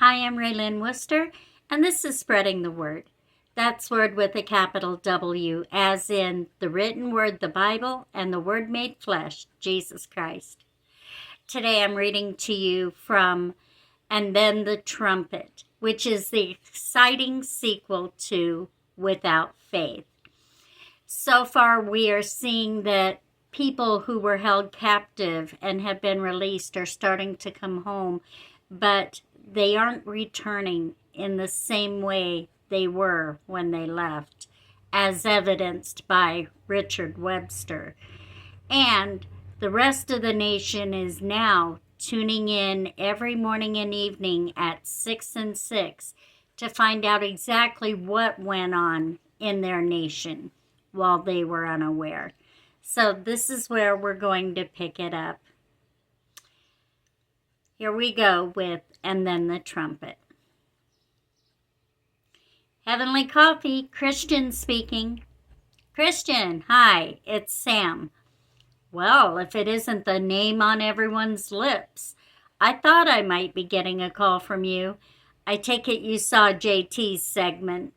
Hi, I'm Raylyn Worcester, and this is Spreading the Word. That's word with a capital W, as in the written word, the Bible, and the Word made flesh, Jesus Christ. Today I'm reading to you from And Then the Trumpet, which is the exciting sequel to Without Faith. So far, we are seeing that people who were held captive and have been released are starting to come home, but they aren't returning in the same way they were when they left, as evidenced by Richard Webster. And the rest of the nation is now tuning in every morning and evening at 6 and 6 to find out exactly what went on in their nation while they were unaware. So this is where we're going to pick it up. Here we go with And Then the Trumpet. Heavenly Coffee, Christian speaking. Christian, hi, it's Sam. Well, if it isn't the name on everyone's lips, I thought I might be getting a call from you. I take it you saw JT's segment.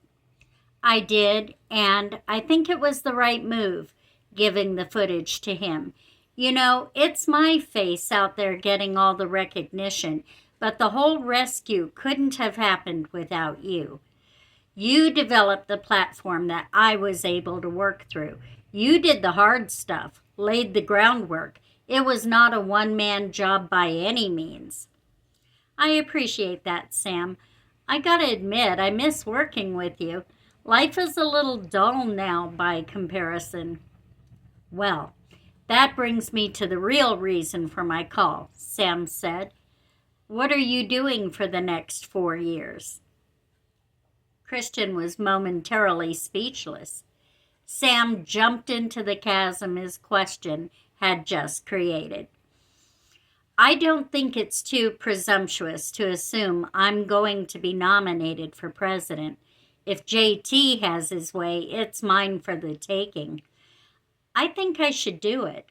I did, and I think it was the right move, giving the footage to him. You know, it's my face out there getting all the recognition, but the whole rescue couldn't have happened without you. You developed the platform that I was able to work through. You did the hard stuff, laid the groundwork. It was not a one-man job by any means. I appreciate that, Sam. I gotta admit, I miss working with you. Life is a little dull now by comparison. Well, that brings me to the real reason for my call, Sam said. What are you doing for the next 4 years? Christian was momentarily speechless. Sam jumped into the chasm his question had just created. I don't think it's too presumptuous to assume I'm going to be nominated for president. If JT has his way, it's mine for the taking. I think I should do it.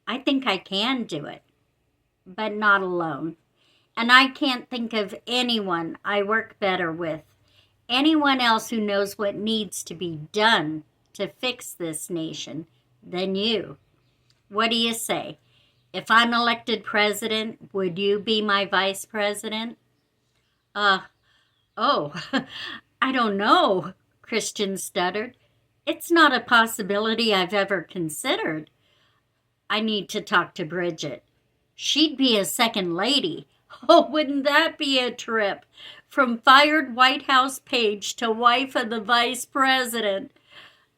I think I can do it, but not alone. And I can't think of anyone I work better with, anyone else who knows what needs to be done to fix this nation than you. What do you say? If I'm elected president, would you be my vice president? I don't know, Christian stuttered. It's not a possibility I've ever considered. I need to talk to Bridget. She'd be a second lady. Oh, wouldn't that be a trip? From fired White House page to wife of the vice president.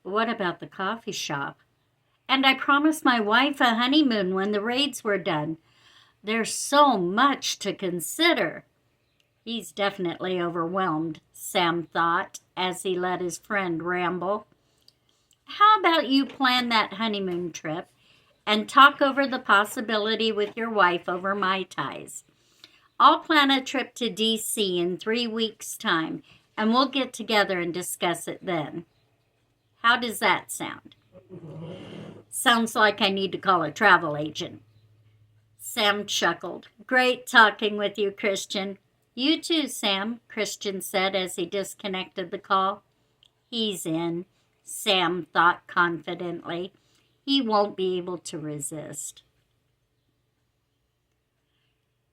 What about the coffee shop? And I promised my wife a honeymoon when the raids were done. There's so much to consider. He's definitely overwhelmed, Sam thought, as he let his friend ramble. How about you plan that honeymoon trip and talk over the possibility with your wife over Mai Tais? I'll plan a trip to D.C. in 3 weeks' time, and we'll get together and discuss it then. How does that sound? Sounds like I need to call a travel agent. Sam chuckled. Great talking with you, Christian. You too, Sam, Christian said as he disconnected the call. He's in, Sam thought confidently. He won't be able to resist.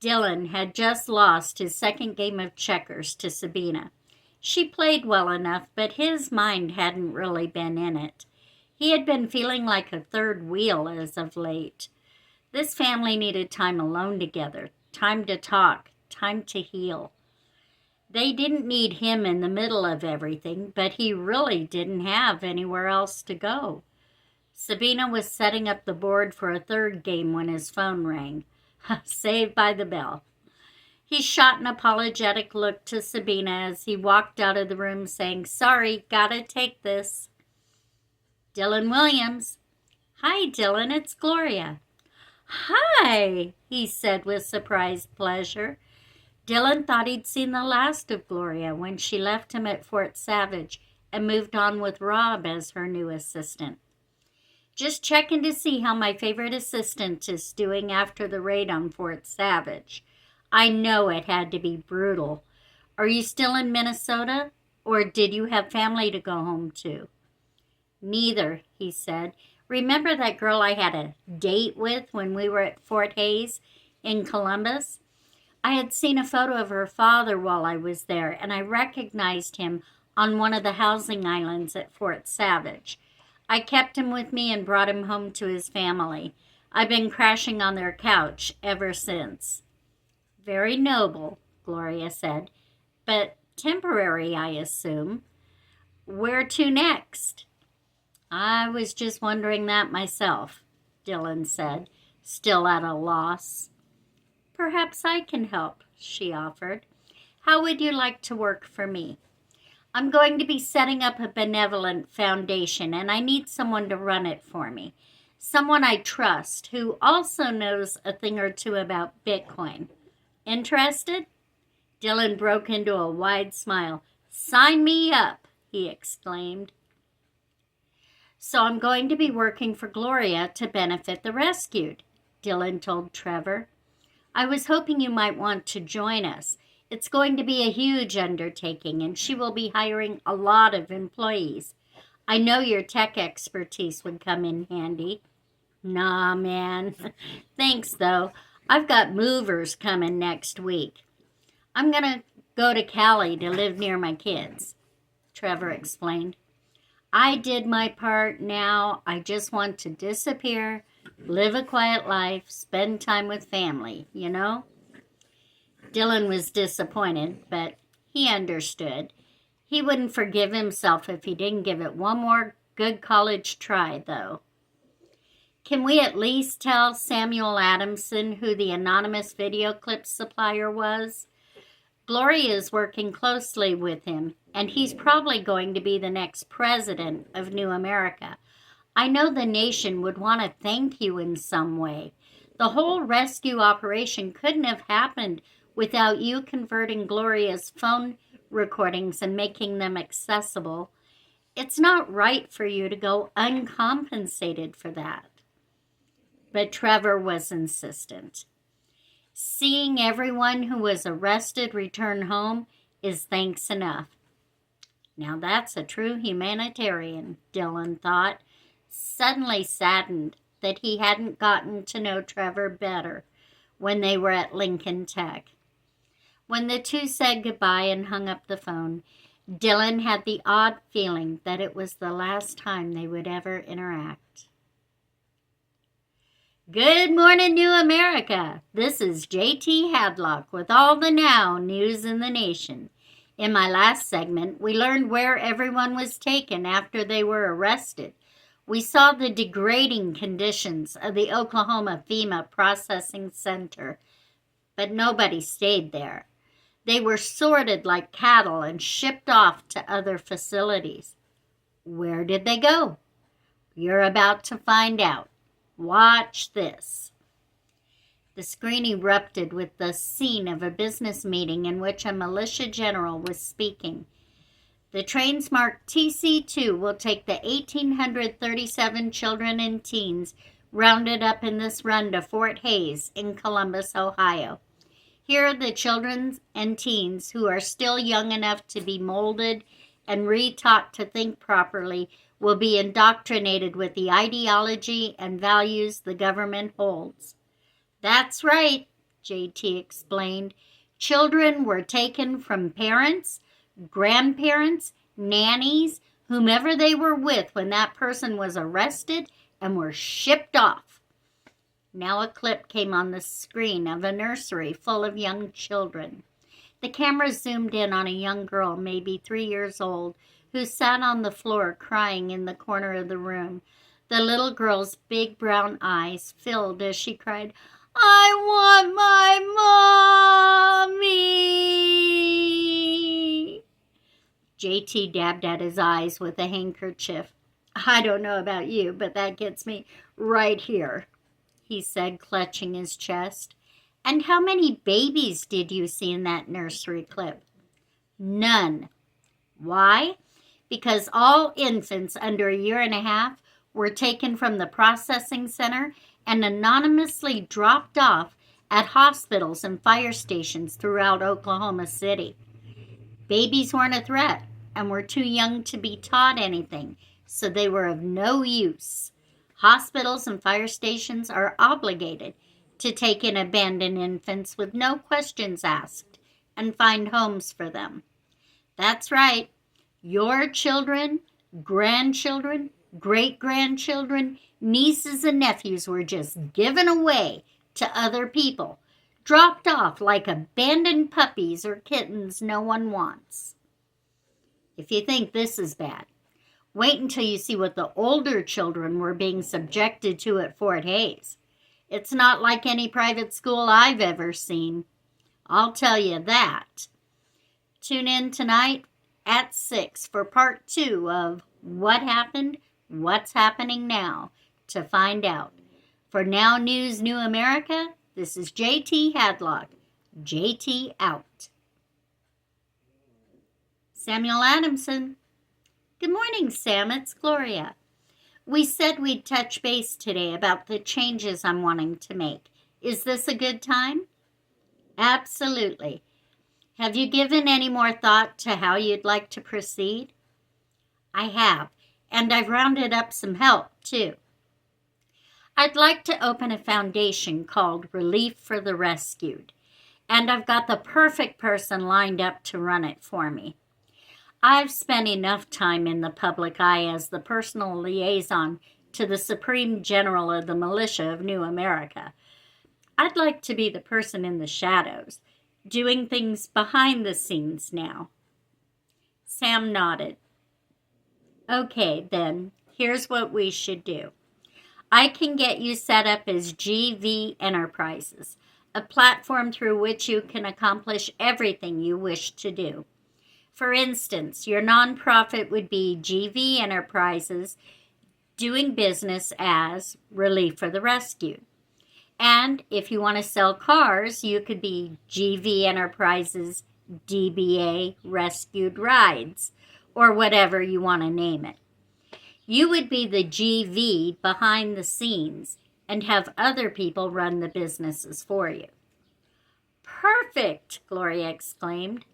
Dylan had just lost his second game of checkers to Sabina. She played well enough, but his mind hadn't really been in it. He had been feeling like a third wheel as of late. This family needed time alone together, time to talk, time to heal. They didn't need him in the middle of everything, but he really didn't have anywhere else to go. Sabina was setting up the board for a third game when his phone rang. Saved by the bell. He shot an apologetic look to Sabina as he walked out of the room saying, Sorry, gotta take this. Dylan Williams. Hi, Dylan, it's Gloria. Hi, he said with surprised pleasure. Dylan thought he'd seen the last of Gloria when she left him at Fort Savage and moved on with Rob as her new assistant. Just checking to see how my favorite assistant is doing after the raid on Fort Savage. I know it had to be brutal. Are you still in Minnesota, or did you have family to go home to? Neither, he said. Remember that girl I had a date with when we were at Fort Hays in Columbus? I had seen a photo of her father while I was there, and I recognized him on one of the housing islands at Fort Savage. I kept him with me and brought him home to his family. I've been crashing on their couch ever since. Very noble, Gloria said, but temporary, I assume. Where to next? I was just wondering that myself, Dylan said, still at a loss. Perhaps I can help, she offered. How would you like to work for me? I'm going to be setting up a benevolent foundation, and I need someone to run it for me. Someone I trust, who also knows a thing or two about Bitcoin. Interested? Dylan broke into a wide smile. Sign me up, he exclaimed. So I'm going to be working for Gloria to benefit the rescued, Dylan told Trevor. I was hoping you might want to join us. It's going to be a huge undertaking, and she will be hiring a lot of employees. I know your tech expertise would come in handy. Nah, man. Thanks, though. I've got movers coming next week. I'm going to go to Cali to live near my kids, Trevor explained. I did my part now. I just want to disappear, live a quiet life, spend time with family, you know? Dylan was disappointed, but he understood. He wouldn't forgive himself if he didn't give it one more good college try, though. Can we at least tell Samuel Adamson who the anonymous video clip supplier was? Gloria is working closely with him, and he's probably going to be the next president of New America. I know the nation would want to thank you in some way. The whole rescue operation couldn't have happened without you converting Gloria's phone recordings and making them accessible. It's not right for you to go uncompensated for that. But Trevor was insistent. Seeing everyone who was arrested return home is thanks enough. Now that's a true humanitarian, Dylan thought, suddenly saddened that he hadn't gotten to know Trevor better when they were at Lincoln Tech. When the two said goodbye and hung up the phone, Dylan had the odd feeling that it was the last time they would ever interact. Good morning, New America. This is J.T. Hadlock with all the now news in the nation. In my last segment, we learned where everyone was taken after they were arrested. We saw the degrading conditions of the Oklahoma FEMA Processing Center, but nobody stayed there. They were sorted like cattle and shipped off to other facilities. Where did they go? You're about to find out. Watch this. The screen erupted with the scene of a business meeting in which a militia general was speaking. The trains marked TC2 will take the 1,837 children and teens rounded up in this run to Fort Hays in Columbus, Ohio. Here, the children and teens who are still young enough to be molded and re-taught to think properly will be indoctrinated with the ideology and values the government holds. That's right, JT explained. Children were taken from parents, grandparents, nannies, whomever they were with when that person was arrested, and were shipped off. Now a clip came on the screen of a nursery full of young children. The camera zoomed in on a young girl, maybe 3 years old, who sat on the floor crying in the corner of the room. The little girl's big brown eyes filled as she cried, "I want my mommy!" JT dabbed at his eyes with a handkerchief. "I don't know about you, but that gets me right here," he said, clutching his chest. "And how many babies did you see in that nursery clip?" "None." "Why?" "Because all infants under a year and a half were taken from the processing center and anonymously dropped off at hospitals and fire stations throughout Oklahoma City. Babies weren't a threat and were too young to be taught anything, so they were of no use. Hospitals and fire stations are obligated to take in abandoned infants with no questions asked and find homes for them. That's right. Your children, grandchildren, great-grandchildren, nieces and nephews were just given away to other people, dropped off like abandoned puppies or kittens no one wants. If you think this is bad, wait until you see what the older children were being subjected to at Fort Hays. It's not like any private school I've ever seen. I'll tell you that. Tune in tonight at 6 for part 2 of What Happened, What's Happening Now to find out. For Now News New America, this is JT Hadlock. JT out. Samuel Adamson. Good morning, Sam. It's Gloria. We said we'd touch base today about the changes I'm wanting to make. Is this a good time? Absolutely. Have you given any more thought to how you'd like to proceed? I have, and I've rounded up some help, too. I'd like to open a foundation called Relief for the Rescued, and I've got the perfect person lined up to run it for me. I've spent enough time in the public eye as the personal liaison to the Supreme General of the Militia of New America. I'd like to be the person in the shadows, doing things behind the scenes now. Sam nodded. Okay, then, here's what we should do. I can get you set up as GV Enterprises, a platform through which you can accomplish everything you wish to do. For instance, your nonprofit would be GV Enterprises, doing business as Relief for the Rescued. And if you want to sell cars, you could be GV Enterprises, DBA Rescued Rides, or whatever you want to name it. You would be the GV behind the scenes and have other people run the businesses for you. Perfect, Gloria exclaimed.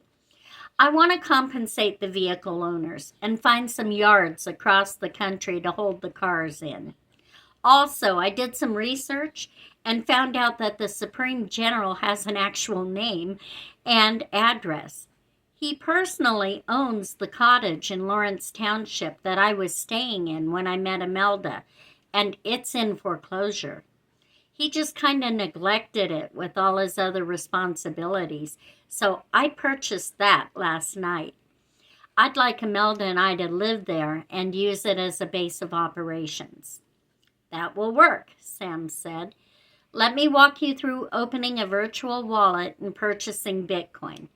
I want to compensate the vehicle owners and find some yards across the country to hold the cars in. Also, I did some research and found out that the Supreme General has an actual name and address. He personally owns the cottage in Lawrence Township that I was staying in when I met Imelda, and it's in foreclosure. He just kind of neglected it with all his other responsibilities, so I purchased that last night. I'd like Imelda and I to live there and use it as a base of operations. That will work, Sam said. Let me walk you through opening a virtual wallet and purchasing Bitcoin.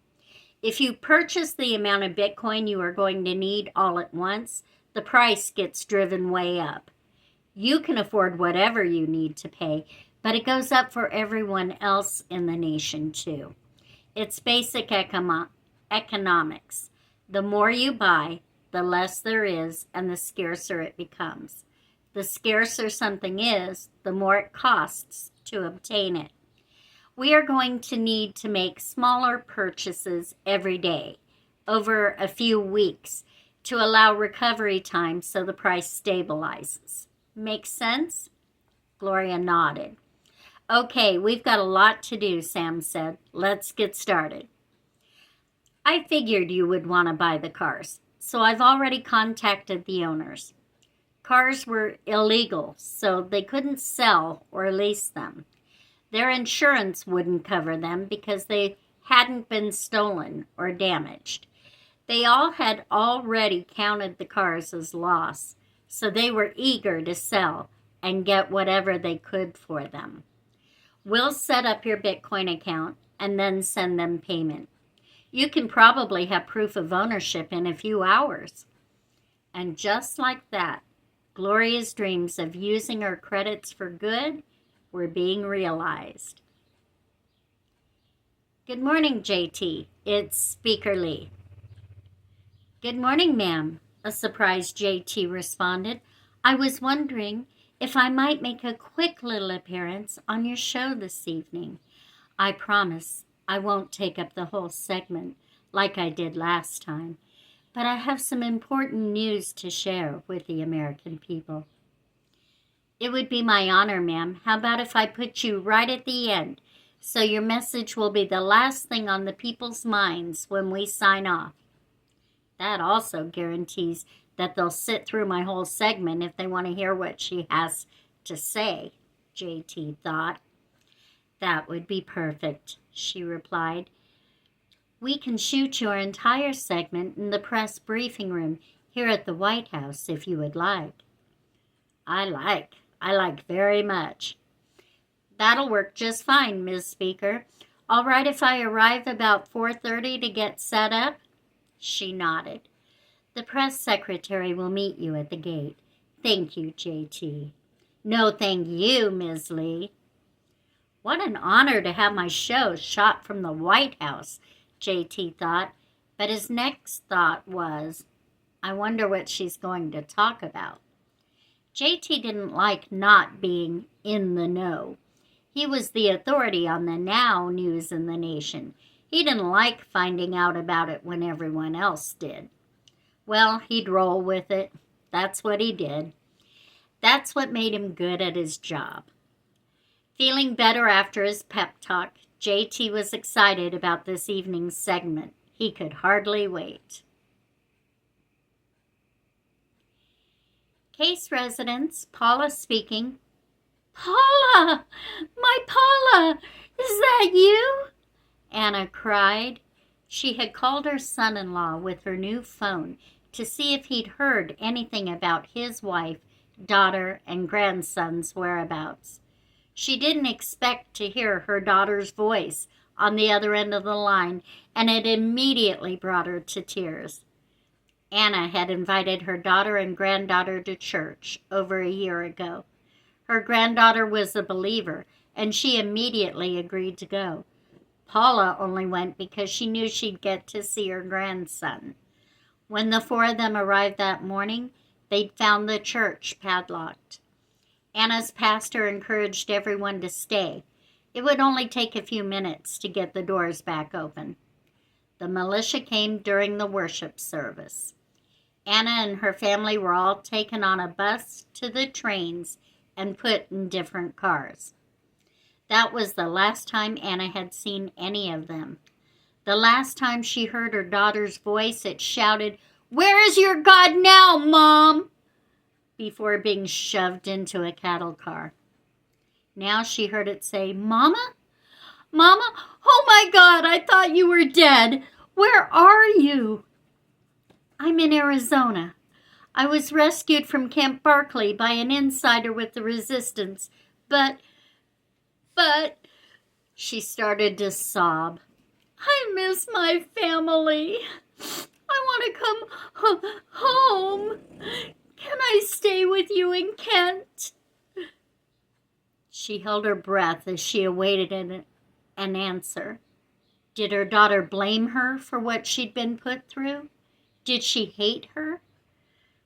If you purchase the amount of Bitcoin you are going to need all at once, the price gets driven way up. You can afford whatever you need to pay, but it goes up for everyone else in the nation too. It's basic economics. The more you buy, the less there is, and the scarcer it becomes. The scarcer something is, the more it costs to obtain it. We are going to need to make smaller purchases every day, over a few weeks, to allow recovery time so the price stabilizes. Make sense? Gloria nodded. Okay, we've got a lot to do, Sam said. Let's get started. I figured you would want to buy the cars, so I've already contacted the owners. Cars were illegal, so they couldn't sell or lease them. Their insurance wouldn't cover them because they hadn't been stolen or damaged. They all had already counted the cars as loss, so they were eager to sell and get whatever they could for them. We'll set up your Bitcoin account and then send them payment. You can probably have proof of ownership in a few hours. And just like that, Gloria's dreams of using her credits for good were being realized. Good morning, JT. It's Speaker Lee. Good morning, ma'am, a surprised JT responded. I was wondering if I might make a quick little appearance on your show this evening. I promise I won't take up the whole segment. like I did last time, but I have some important news to share with the American people. It would be my honor, ma'am. How about if I put you right at the end, so your message will be the last thing on the people's minds when we sign off? That also guarantees that they'll sit through my whole segment if they want to hear what she has to say, JT thought. That would be perfect, she replied. We can shoot your entire segment in the press briefing room here at the White House if you would like. I like very much. That'll work just fine, Ms. Speaker. All right if I arrive about 4:30 to get set up? She nodded. The press secretary will meet you at the gate. Thank you, JT. No, thank you, Ms. Lee. What an honor to have my show shot from the White House, JT thought, but his next thought was, I wonder what she's going to talk about. JT didn't like not being in the know. He was the authority on the now news in the nation. He didn't like finding out about it when everyone else did. Well, he'd roll with it. That's what he did. That's what made him good at his job. Feeling better after his pep talk, JT was excited about this evening's segment. He could hardly wait. Case residents, Paula speaking. Paula! My Paula! Is that you? Anna cried. She had called her son-in-law with her new phone to see if he'd heard anything about his wife, daughter, and grandson's whereabouts. She didn't expect to hear her daughter's voice on the other end of the line, and it immediately brought her to tears. Anna had invited her daughter and granddaughter to church over a year ago. Her granddaughter was a believer, and she immediately agreed to go. Paula only went because she knew she'd get to see her grandson. When the four of them arrived that morning, they'd found the church padlocked. Anna's pastor encouraged everyone to stay. It would only take a few minutes to get the doors back open. The militia came during the worship service. Anna and her family were all taken on a bus to the trains and put in different cars. That was the last time Anna had seen any of them. The last time she heard her daughter's voice, it shouted, "Where is your God now, Mom?" before being shoved into a cattle car. Now she heard it say, "Mama? Mama? Oh my God, I thought you were dead. Where are you?" "I'm in Arizona. I was rescued from Camp Barkley by an insider with the resistance, but, she started to sob. "I miss my family. I want to come home. Can I stay with you in Kent?" She held her breath as she awaited an answer. Did her daughter blame her for what she'd been put through? Did she hate her?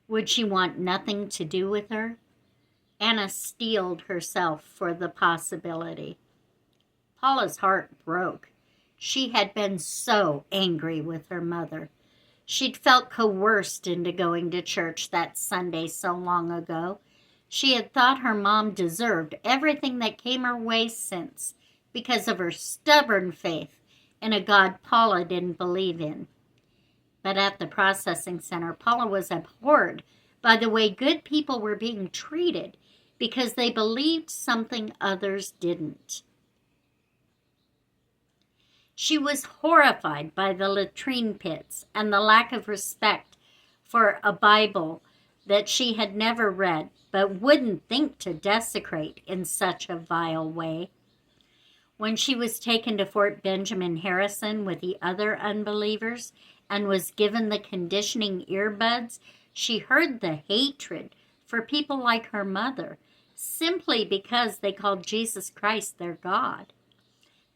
Would she want nothing to do with her? Anna steeled herself for the possibility. Paula's heart broke. She had been so angry with her mother. She'd felt coerced into going to church that Sunday so long ago. She had thought her mom deserved everything that came her way since, because of her stubborn faith in a God Paula didn't believe in. But at the processing center, Paula was abhorred by the way good people were being treated because they believed something others didn't. She was horrified by the latrine pits and the lack of respect for a Bible that she had never read but wouldn't think to desecrate in such a vile way. When she was taken to Fort Benjamin Harrison with the other unbelievers and was given the conditioning earbuds, she heard the hatred for people like her mother simply because they called Jesus Christ their God.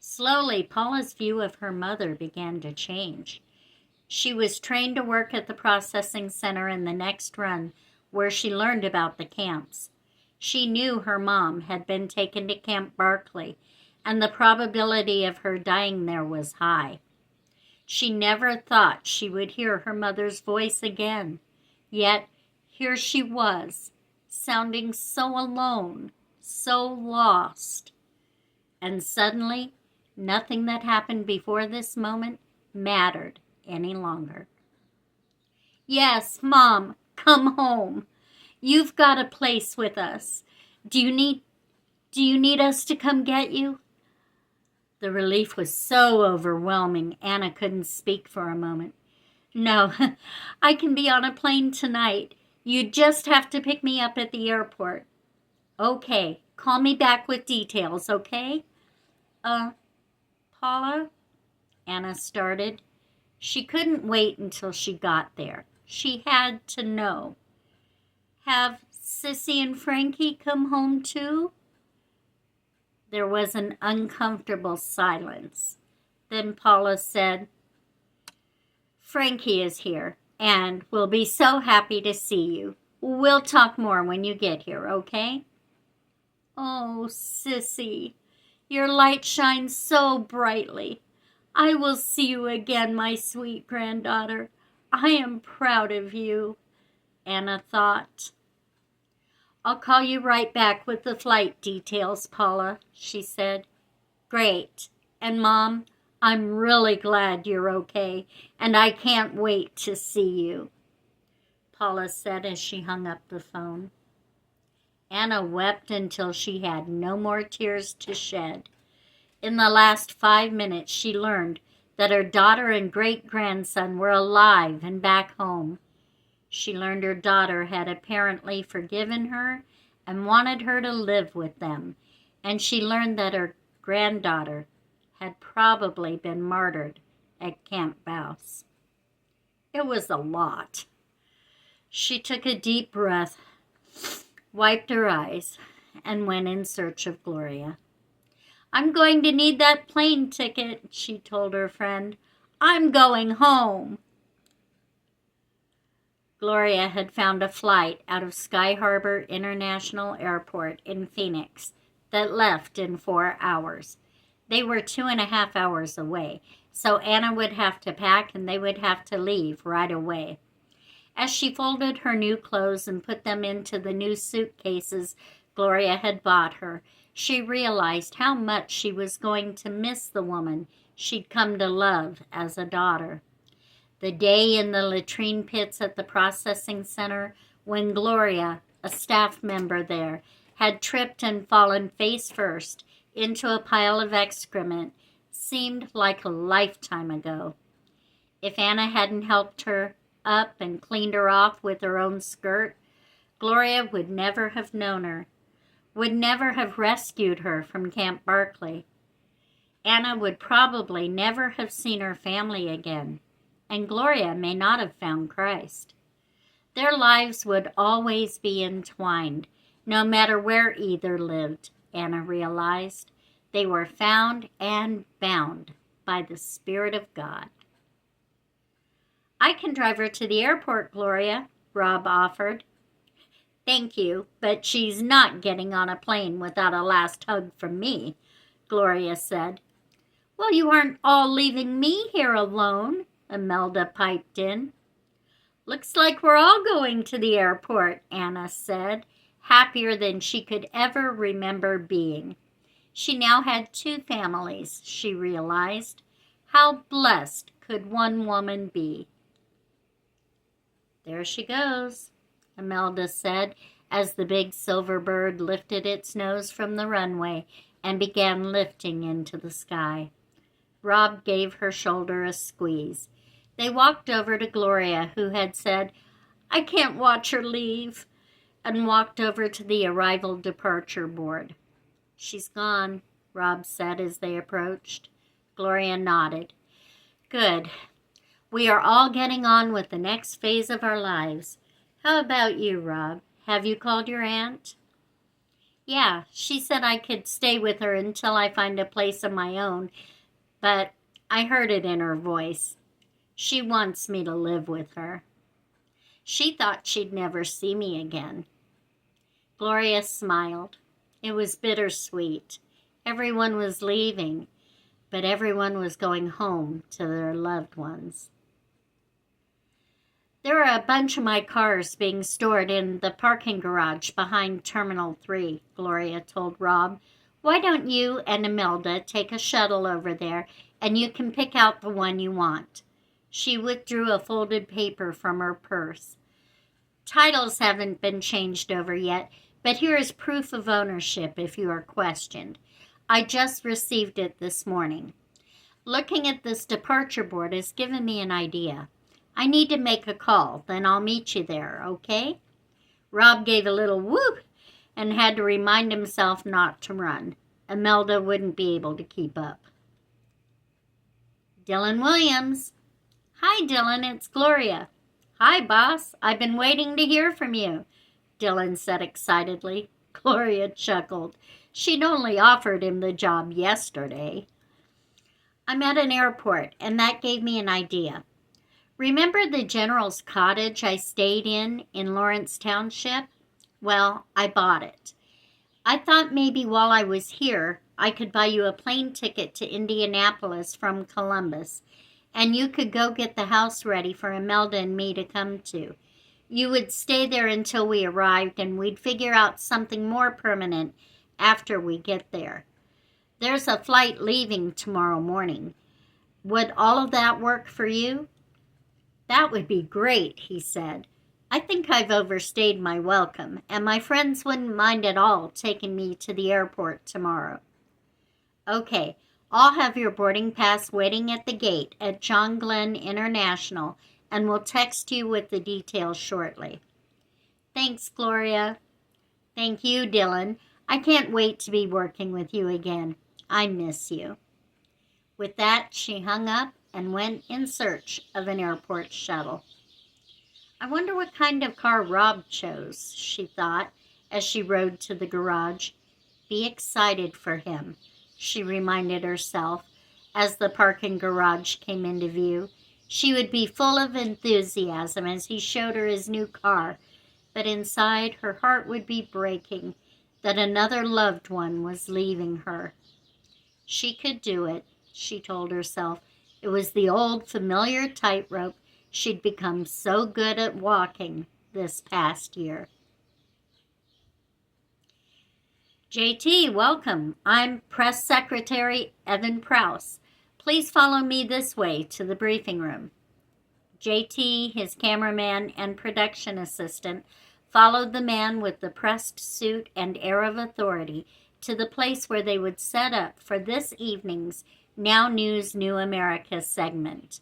Slowly, Paula's view of her mother began to change. She was trained to work at the processing center in the next run, where she learned about the camps. She knew her mom had been taken to Camp Barkley, and the probability of her dying there was high. She never thought she would hear her mother's voice again. Yet here she was, sounding so alone, so lost. And suddenly, nothing that happened before this moment mattered any longer. Yes, Mom, come home. You've got a place with us. Do you need us to come get you? The relief was so overwhelming, Anna couldn't speak for a moment. No, I can be on a plane tonight. You just have to pick me up at the airport. Okay, call me back with details, okay? Paula? Anna started. She couldn't wait until she got there. She had to know. Have Sissy and Frankie come home too? There was an uncomfortable silence. Then Paula said, Frankie is here, and we'll be so happy to see you. We'll talk more when you get here, okay? Oh, Sissy, your light shines so brightly. I will see you again, my sweet granddaughter. I am proud of you, Anna thought. I'll call you right back with the flight details, Paula, she said. Great. And Mom, I'm really glad you're okay, and I can't wait to see you, Paula said as she hung up the phone. Anna wept until she had no more tears to shed. In the last 5 minutes, she learned that her daughter and great-grandson were alive and back home. She learned her daughter had apparently forgiven her and wanted her to live with them, and she learned that her granddaughter had probably been martyred at Camp Bouse. It was a lot. She took a deep breath, wiped her eyes, and went in search of Gloria. I'm going to need that plane ticket, she told her friend. I'm going home. Gloria had found a flight out of Sky Harbor International Airport in Phoenix that left in 4 hours. They were 2.5 hours away, so Anna would have to pack and they would have to leave right away. As she folded her new clothes and put them into the new suitcases Gloria had bought her, she realized how much she was going to miss the woman she'd come to love as a daughter. The day in the latrine pits at the processing center when Gloria, a staff member there, had tripped and fallen face first into a pile of excrement seemed like a lifetime ago. If Anna hadn't helped her up and cleaned her off with her own skirt, Gloria would never have known her, would never have rescued her from Camp Barkley. Anna would probably never have seen her family again, and Gloria may not have found Christ. Their lives would always be entwined, no matter where either lived, Anna realized. They were found and bound by the Spirit of God. I can drive her to the airport, Gloria, Rob offered. Thank you, but she's not getting on a plane without a last hug from me, Gloria said. Well, you aren't all leaving me here alone, Imelda piped in. Looks like we're all going to the airport, Anna said, happier than she could ever remember being. She now had 2 families, she realized. How blessed could one woman be? There she goes, Imelda said, as the big silver bird lifted its nose from the runway and began lifting into the sky. Rob gave her shoulder a squeeze. They walked over to Gloria, who had said, I can't watch her leave, and walked over to the arrival departure board. She's gone, Rob said as they approached. Gloria nodded. Good. We are all getting on with the next phase of our lives. How about you, Rob? Have you called your aunt? Yeah, she said I could stay with her until I find a place of my own, but I heard it in her voice. She wants me to live with her. She thought she'd never see me again. Gloria smiled. It was bittersweet. Everyone was leaving. but everyone was going home to their loved ones. There are a bunch of my cars being stored in the parking garage behind Terminal 3, Gloria told Rob. Why don't you and Imelda take a shuttle over there and you can pick out the one you want? She withdrew a folded paper from her purse. Titles haven't been changed over yet, but here is proof of ownership if you are questioned. I just received it this morning. Looking at this departure board has given me an idea. I need to make a call, then I'll meet you there, okay? Rob gave a little whoop and had to remind himself not to run. Imelda wouldn't be able to keep up. Dylan Williams. Hi, Dylan, it's Gloria. Hi, boss. I've been waiting to hear from you, Dylan said excitedly. Gloria chuckled. She'd only offered him the job yesterday. I'm at an airport, and that gave me an idea. Remember the general's cottage I stayed in Lawrence Township? Well, I bought it. I thought maybe while I was here, I could buy you a plane ticket to Indianapolis from Columbus, and you could go get the house ready for Imelda and me to come to. You would stay there until we arrived, and we'd figure out something more permanent after we get there. There's a flight leaving tomorrow morning. Would all of that work for you? That would be great, he said. I think I've overstayed my welcome, and my friends wouldn't mind at all taking me to the airport tomorrow. Okay, I'll have your boarding pass waiting at the gate at John Glenn International, and we'll text you with the details shortly. Thanks, Gloria. Thank you, Dylan. I can't wait to be working with you again. I miss you. With that, she hung up and went in search of an airport shuttle. I wonder what kind of car Rob chose, she thought as she rode to the garage. Be excited for him, she reminded herself as the parking garage came into view. She would be full of enthusiasm as he showed her his new car, but inside her heart would be breaking that another loved one was leaving her. She could do it, she told herself. It was the old familiar tightrope she'd become so good at walking this past year. JT, welcome. I'm Press Secretary Evan Prouse. Please follow me this way to the briefing room. JT, his cameraman, and production assistant followed the man with the pressed suit and air of authority to the place where they would set up for this evening's Now News New America segment.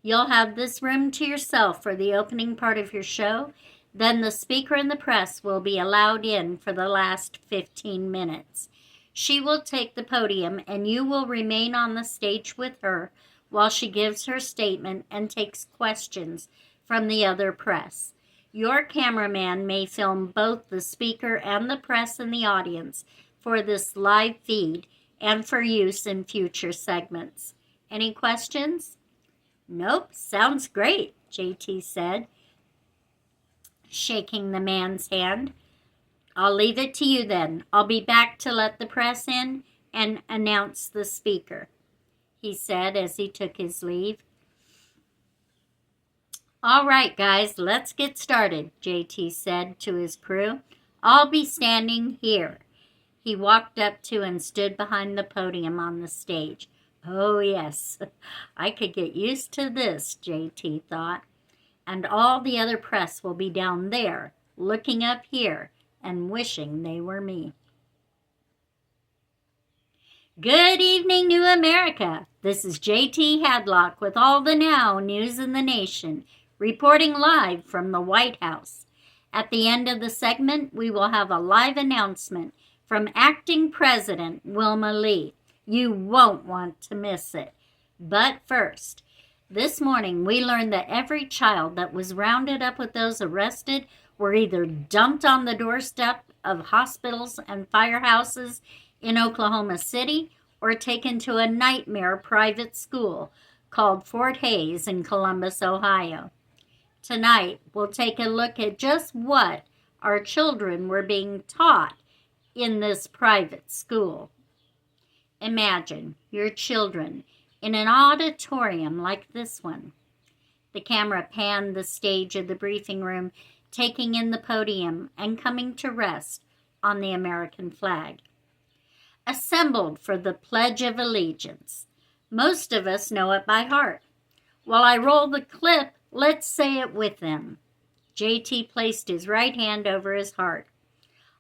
You'll have this room to yourself for the opening part of your show. Then the speaker and the press will be allowed in for the last 15 minutes. She will take the podium and you will remain on the stage with her while she gives her statement and takes questions from the other press. Your cameraman may film both the speaker and the press in the audience for this live feed and for use in future segments. Any questions? Nope, sounds great, JT said, shaking the man's hand. I'll leave it to you then. I'll be back to let the press in and announce the speaker, he said as he took his leave. All right, guys, let's get started, JT said to his crew. I'll be standing here. He walked up to and stood behind the podium on the stage. Oh, yes, I could get used to this, JT thought. And all the other press will be down there, looking up here and wishing they were me. Good evening, New America. This is JT Hadlock with all the now news in the nation, reporting live from the White House. At the end of the segment, we will have a live announcement from Acting President Wilma Lee. You won't want to miss it. But first, this morning we learned that every child that was rounded up with those arrested were either dumped on the doorstep of hospitals and firehouses in Oklahoma City or taken to a nightmare private school called Fort Hays in Columbus, Ohio. Tonight, we'll take a look at just what our children were being taught in this private school. Imagine your children in an auditorium like this one. The camera panned the stage of the briefing room, taking in the podium and coming to rest on the American flag. Assembled for the Pledge of Allegiance. Most of us know it by heart. While I roll the clip, let's say it with them. JT placed his right hand over his heart.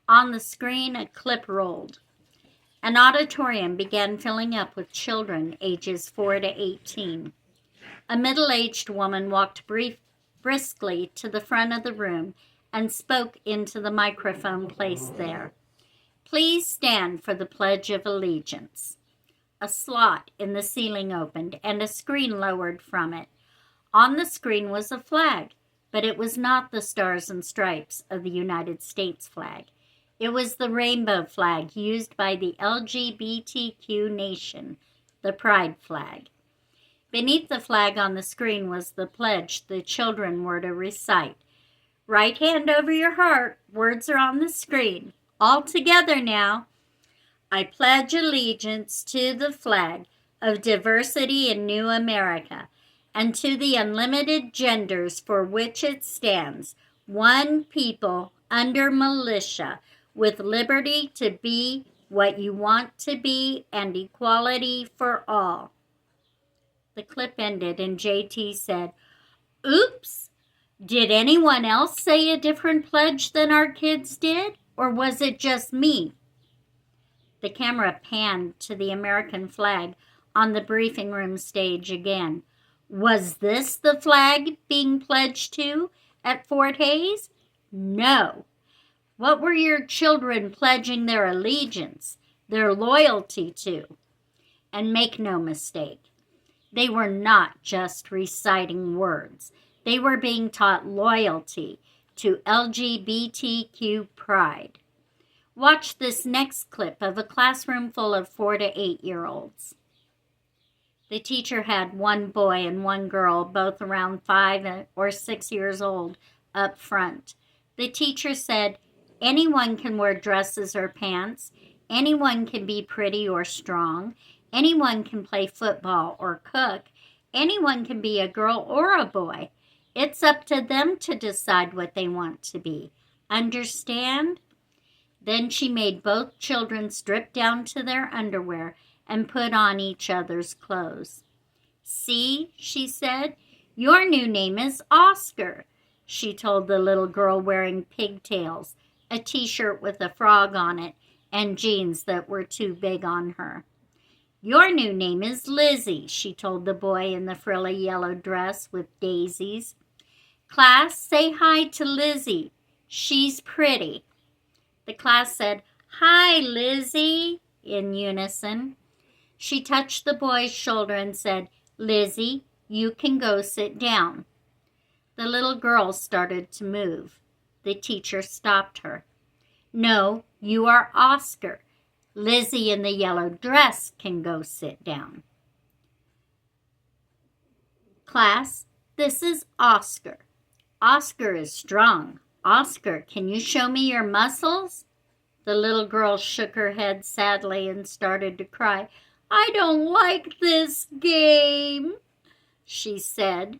On the screen, a clip rolled. An auditorium began filling up with children ages 4 to 18. A middle-aged woman walked briskly to the front of the room and spoke into the microphone placed there. Please stand for the Pledge of Allegiance. A slot in the ceiling opened and a screen lowered from it. On the screen was a flag, but it was not the stars and stripes of the United States flag. It was the rainbow flag used by the LGBTQ nation, the pride flag. Beneath the flag on the screen was the pledge the children were to recite. Right hand over your heart, words are on the screen. All together now. I pledge allegiance to the flag of diversity in New America and to the unlimited genders for which it stands, one people under militia, with liberty to be what you want to be and equality for all. The clip ended and JT said, Oops, did anyone else say a different pledge than our kids did, or was it just me? The camera panned to the American flag on the briefing room stage again. Was this the flag being pledged to at Fort Hays? No. What were your children pledging their allegiance, their loyalty to? And make no mistake, they were not just reciting words. They were being taught loyalty to LGBTQ pride. Watch this next clip of a classroom full of 4 to 8-year-olds. The teacher had one boy and one girl, both around 5 or 6 years old, up front. The teacher said, anyone can wear dresses or pants. Anyone can be pretty or strong. Anyone can play football or cook. Anyone can be a girl or a boy. It's up to them to decide what they want to be. Understand? Then she made both children strip down to their underwear and put on each other's clothes. See, she said, your new name is Oscar, she told the little girl wearing pigtails, a t-shirt with a frog on it, and jeans that were too big on her. Your new name is Lizzie, she told the boy in the frilly yellow dress with daisies. Class, say hi to Lizzie. She's pretty. The class said, Hi, Lizzie, in unison. She touched the boy's shoulder and said, Lizzie, you can go sit down. The little girl started to move. The teacher stopped her. No, you are Oscar. Lizzie in the yellow dress can go sit down. Class, this is Oscar. Oscar is strong. Oscar, can you show me your muscles? The little girl shook her head sadly and started to cry. I don't like this game, she said.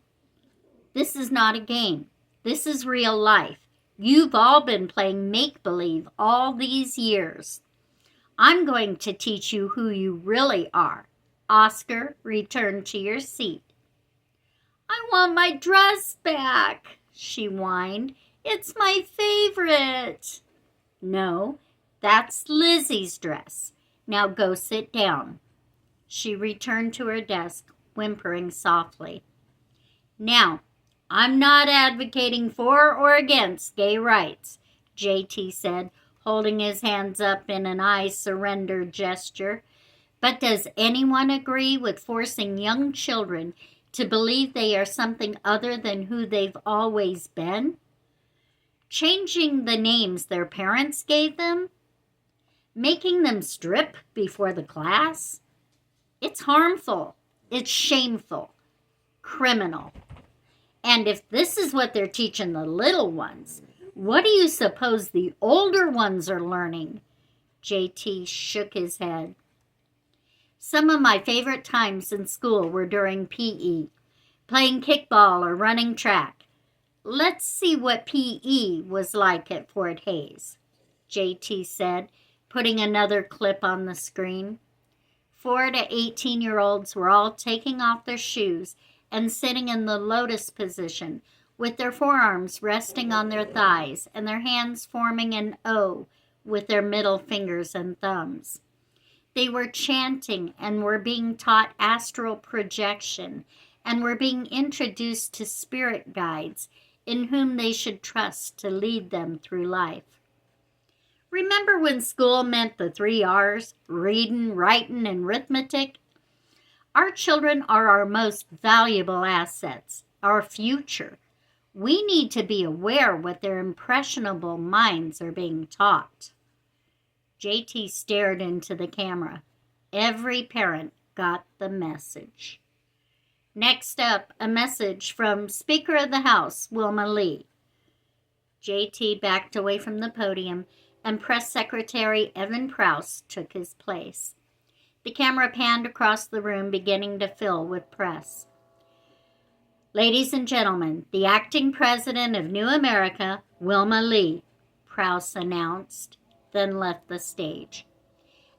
This is not a game. This is real life. You've all been playing make-believe all these years. I'm going to teach you who you really are. Oscar, return to your seat. I want my dress back, she whined. It's my favorite. No, that's Lizzie's dress. Now go sit down. She returned to her desk, whimpering softly. Now, I'm not advocating for or against gay rights, JT said, holding his hands up in an I surrender gesture. But does anyone agree with forcing young children to believe they are something other than who they've always been? Changing the names their parents gave them? Making them strip before the class? It's harmful. It's shameful. Criminal. And if this is what they're teaching the little ones, what do you suppose the older ones are learning? JT shook his head. Some of my favorite times in school were during PE, playing kickball or running track. Let's see what PE was like at Fort Hays, JT said, putting another clip on the screen. 4 to 18-year-olds were all taking off their shoes and sitting in the lotus position, with their forearms resting on their thighs and their hands forming an O with their middle fingers and thumbs. They were chanting and were being taught astral projection and were being introduced to spirit guides in whom they should trust to lead them through life. Remember when school meant the 3 R's, reading, writing, and arithmetic? Our children are our most valuable assets, our future. We need to be aware what their impressionable minds are being taught. JT stared into the camera. Every parent got the message. Next up, a message from Speaker of the House, Wilma Lee. JT backed away from the podium, and Press Secretary Evan Prouse took his place. The camera panned across the room, beginning to fill with press. Ladies and gentlemen, the acting president of New America, Wilma Lee, Prouse announced, then left the stage.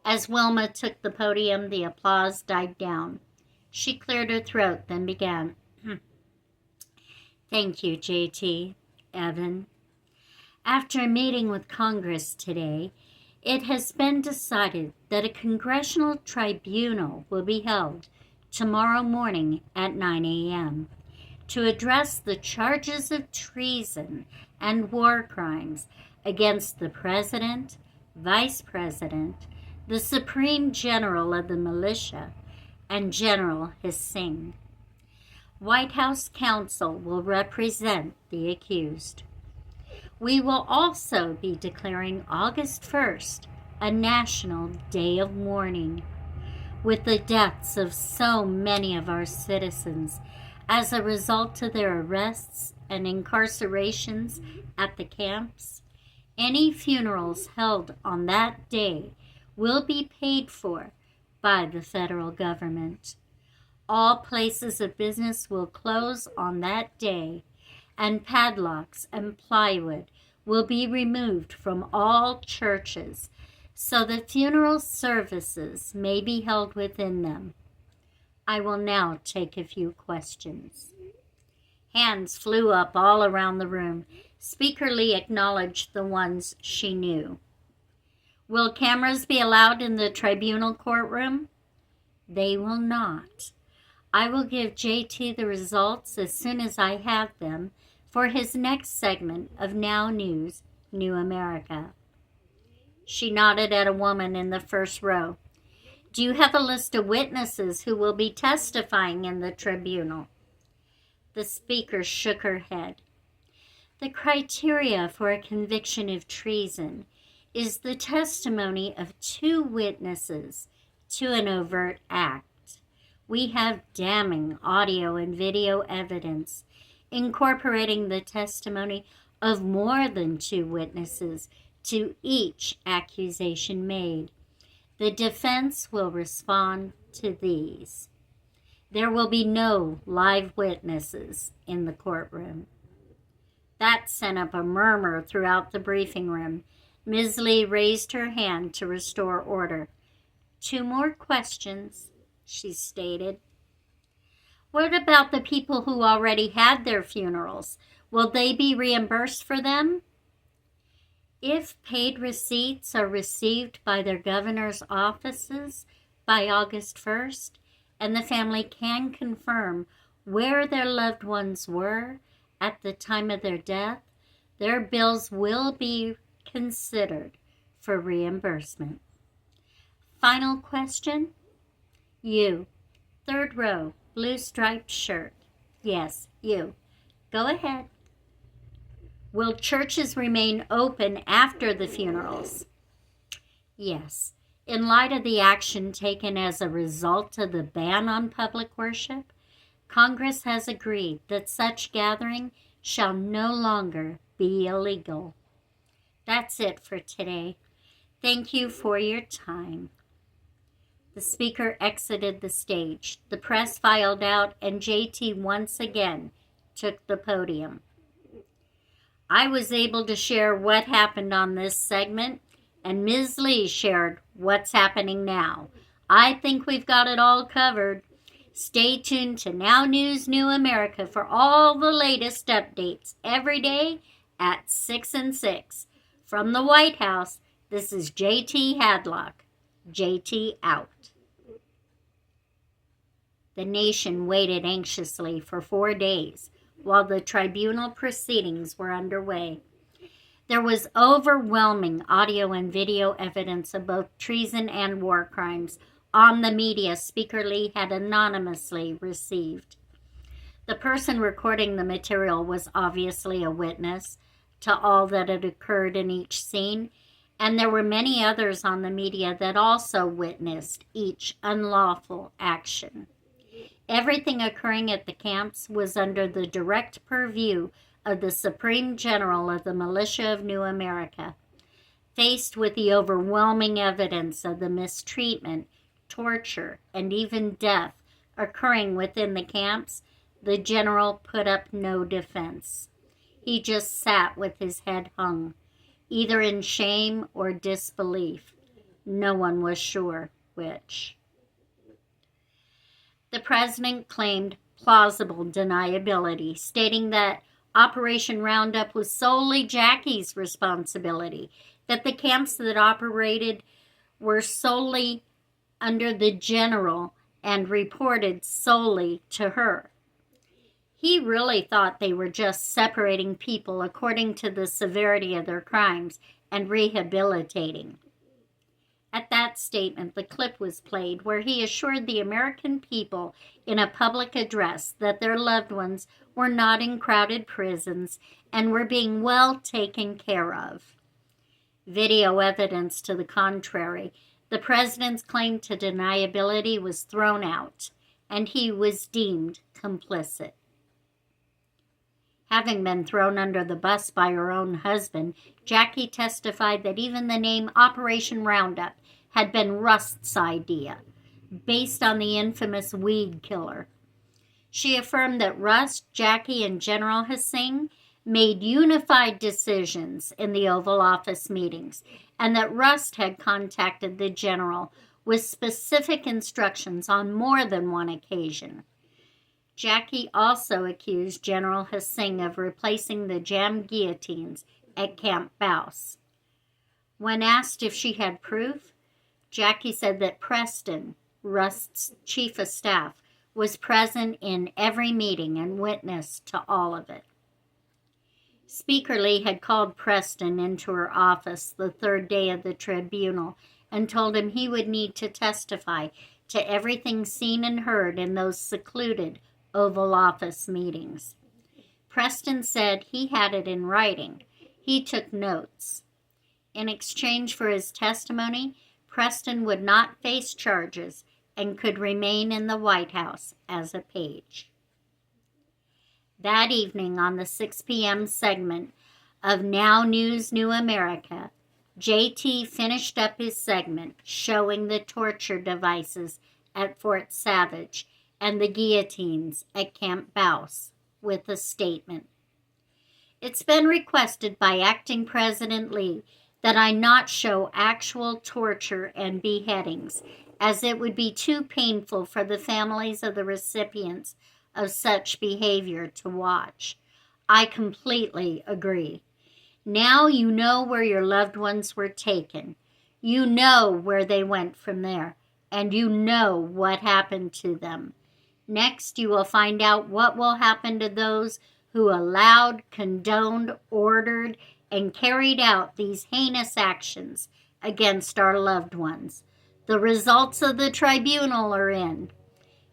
As Wilma took the podium, the applause died down. She cleared her throat, then began. Thank you, JT, Evan. After a meeting with Congress today, it has been decided that a congressional tribunal will be held tomorrow morning at 9 a.m. to address the charges of treason and war crimes against the President, Vice President, the Supreme General of the Militia, and General Hsing. White House counsel will represent the accused. We will also be declaring August 1st a national day of mourning. With the deaths of so many of our citizens as a result of their arrests and incarcerations at the camps, any funerals held on that day will be paid for by the federal government. All places of business will close on that day, and padlocks and plywood will be removed from all churches so that funeral services may be held within them. I will now take a few questions. Hands flew up all around the room. Speaker Lee acknowledged the ones she knew. Will cameras be allowed in the tribunal courtroom? They will not. I will give JT the results as soon as I have them for his next segment of Now News, New America. She nodded at a woman in the first row. Do you have a list of witnesses who will be testifying in the tribunal? The speaker shook her head. The criteria for a conviction of treason is the testimony of 2 witnesses to an overt act. We have damning audio and video evidence incorporating the testimony of more than 2 witnesses to each accusation made. The defense will respond to these. There will be no live witnesses in the courtroom. That sent up a murmur throughout the briefing room. Ms. Lee raised her hand to restore order. 2 more questions, she stated. What about the people who already had their funerals? Will they be reimbursed for them? If paid receipts are received by their governor's offices by August 1st, and the family can confirm where their loved ones were at the time of their death, their bills will be considered for reimbursement. Final question? You, 3rd row, blue striped shirt. Yes, you. Go ahead. Will churches remain open after the funerals? Yes. In light of the action taken as a result of the ban on public worship, Congress has agreed that such gathering shall no longer be illegal. That's it for today. Thank you for your time. The speaker exited the stage. The press filed out, and JT once again took the podium. I was able to share what happened on this segment, and Ms. Lee shared what's happening now. I think we've got it all covered. Stay tuned to Now News New America for all the latest updates every day at 6 and 6. From the White House, this is JT Hadlock. JT out. The nation waited anxiously for 4 days while the tribunal proceedings were underway. There was overwhelming audio and video evidence of both treason and war crimes on the media Speaker Lee had anonymously received. The person recording the material was obviously a witness to all that had occurred in each scene, and there were many others on the media that also witnessed each unlawful action. Everything occurring at the camps was under the direct purview of the Supreme General of the Militia of New America. Faced with the overwhelming evidence of the mistreatment, torture, and even death occurring within the camps, the general put up no defense. He just sat with his head hung, either in shame or disbelief. No one was sure which. The president claimed plausible deniability, stating that Operation Roundup was solely Jackie's responsibility, that the camps that operated were solely under the general and reported solely to her. He really thought they were just separating people according to the severity of their crimes and rehabilitating. At that statement, the clip was played where he assured the American people in a public address that their loved ones were not in crowded prisons and were being well taken care of. Video evidence to the contrary, the president's claim to deniability was thrown out, and he was deemed complicit. Having been thrown under the bus by her own husband, Jackie testified that even the name Operation Roundup had been Rust's idea, based on the infamous weed killer. She affirmed that Rust, Jackie, and General Hsing made unified decisions in the Oval Office meetings, and that Rust had contacted the general with specific instructions on more than one occasion. Jackie also accused General Hsing of replacing the jammed guillotines at Camp Baus. When asked if she had proof, Jackie said that Preston, Rust's chief of staff, was present in every meeting and witnessed to all of it. Speaker Lee had called Preston into her office the third day of the tribunal and told him he would need to testify to everything seen and heard in those secluded Oval Office meetings. Preston said he had it in writing. He took notes. In exchange for his testimony, Preston would not face charges and could remain in the White House as a page. That evening on the 6 p.m. segment of Now News New America, JT finished up his segment showing the torture devices at Fort Savage and the guillotines at Camp Baus with a statement. It's been requested by Acting President Lee that I not show actual torture and beheadings, as it would be too painful for the families of the recipients of such behavior to watch. I completely agree. Now you know where your loved ones were taken. You know where they went from there, and you know what happened to them. Next, you will find out what will happen to those who allowed, condoned, ordered, and carried out these heinous actions against our loved ones. The results of the tribunal are in.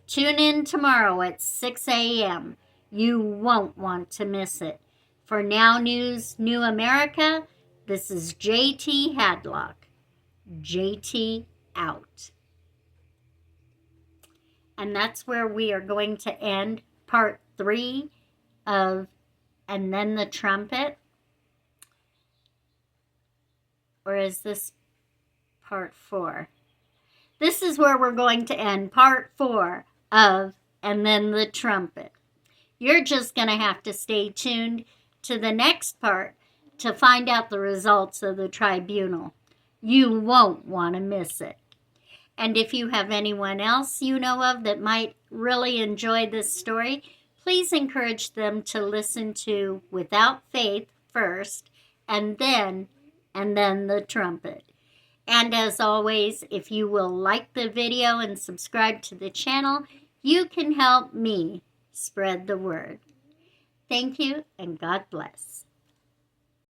Tune in tomorrow at 6 a.m. You won't want to miss it. For Now News New America, this is JT Hadlock. JT out. And that's where we are going to end part 3 of And Then the Trumpet. Or is this part 4? This is where we're going to end part 4 of And Then the Trumpet. You're just going to have to stay tuned to the next part to find out the results of the tribunal. You won't want to miss it. And if you have anyone else you know of that might really enjoy this story, please encourage them to listen to Without Faith first, and then the Trumpet. And as always, if you will like the video and subscribe to the channel, you can help me spread the word. Thank you, and God bless.